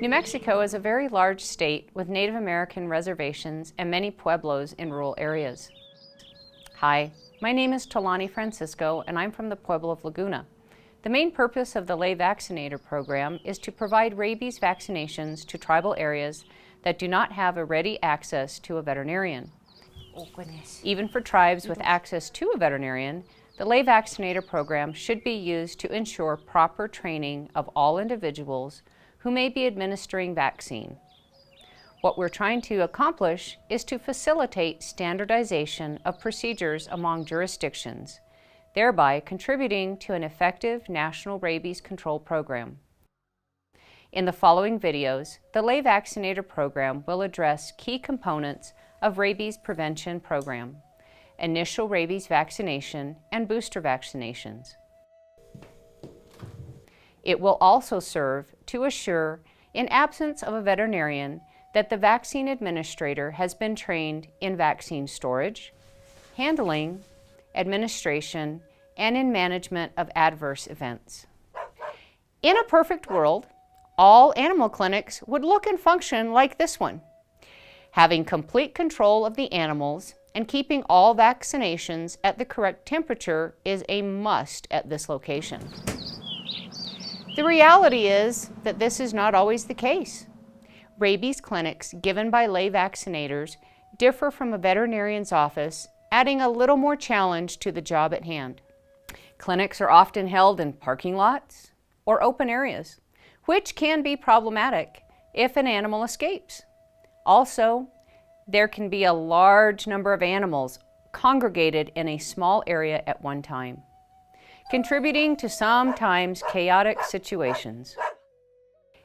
New Mexico is a very large state with Native American reservations and many pueblos in rural areas. Hi, my name is Talani Francisco and I'm from the Pueblo of Laguna. The main purpose of the Lay Vaccinator program is to provide rabies vaccinations to tribal areas that do not have a ready access to a veterinarian. Even for tribes with access to a veterinarian, the Lay Vaccinator program should be used to ensure proper training of all individuals who may be administering vaccine. What we're trying to accomplish is to facilitate standardization of procedures among jurisdictions, thereby contributing to an effective national rabies control program. In the following videos, the Lay Vaccinator program will address key components of rabies prevention program, initial rabies vaccination, and booster vaccinations. It will also serve to assure, in absence of a veterinarian, that the vaccine administrator has been trained in vaccine storage, handling, administration, and in management of adverse events. In a perfect world, all animal clinics would look and function like this one, having complete control of the animals and keeping all vaccinations at the correct temperature is a must at this location. The reality is that this is not always the case. Rabies clinics given by lay vaccinators differ from a veterinarian's office, adding a little more challenge to the job at hand. Clinics are often held in parking lots or open areas, which can be problematic if an animal escapes. Also, there can be a large number of animals congregated in a small area at one time, contributing to sometimes chaotic situations.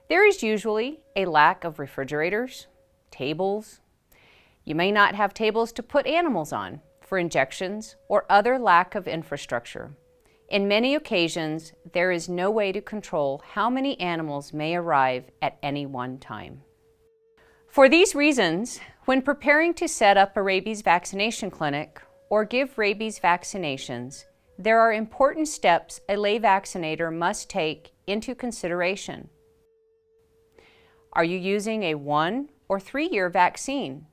There is usually a lack of refrigerators, tables. You may not have tables to put animals on for injections or other lack of infrastructure. In many occasions, there is no way to control how many animals may arrive at any one time. For these reasons, when preparing to set up a rabies vaccination clinic or give rabies vaccinations, there are important steps a lay vaccinator must take into consideration. Are you using a 1 or 3-year vaccine?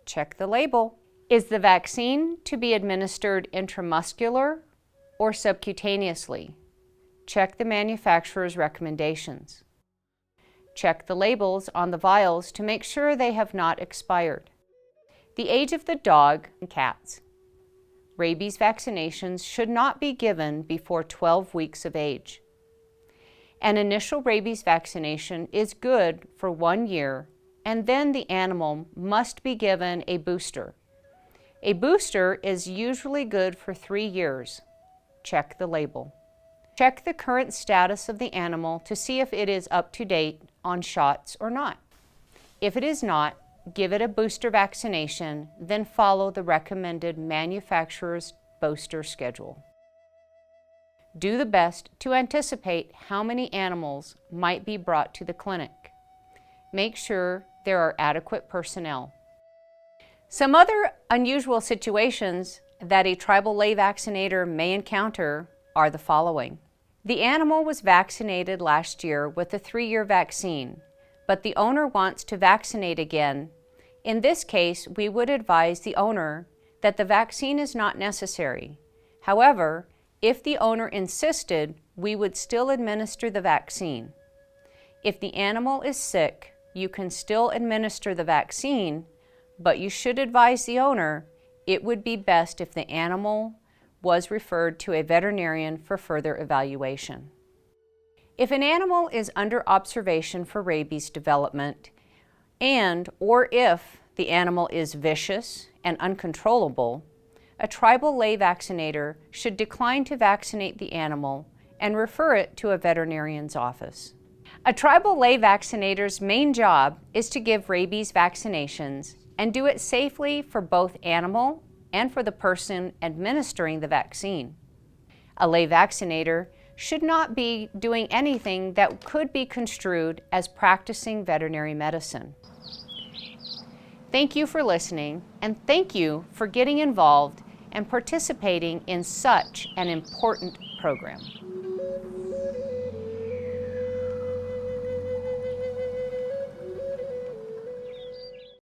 Check the label. Is the vaccine to be administered intramuscular or subcutaneously? Check the manufacturer's recommendations. Check the labels on the vials to make sure they have not expired. The age of the dog and cats. Rabies vaccinations should not be given before 12 weeks of age. An initial rabies vaccination is good for 1 year, and then the animal must be given a booster. A booster is usually good for 3 years. Check the label. Check the current status of the animal to see if it is up to date on shots or not. If it is not, give it a booster vaccination, then follow the recommended manufacturer's booster schedule. Do the best to anticipate how many animals might be brought to the clinic. Make sure there are adequate personnel. Some other unusual situations that a tribal lay vaccinator may encounter are the following. The animal was vaccinated last year with a 3-year vaccine, but the owner wants to vaccinate again. In this case, we would advise the owner that the vaccine is not necessary. However, if the owner insisted, we would still administer the vaccine. If the animal is sick, you can still administer the vaccine, but you should advise the owner it would be best if the animal was referred to a veterinarian for further evaluation. If an animal is under observation for rabies development, or if the animal is vicious and uncontrollable, a tribal lay vaccinator should decline to vaccinate the animal and refer it to a veterinarian's office. A tribal lay vaccinator's main job is to give rabies vaccinations and do it safely for both animal and for the person administering the vaccine. A lay vaccinator should not be doing anything that could be construed as practicing veterinary medicine. Thank you for listening, and thank you for getting involved and participating in such an important program.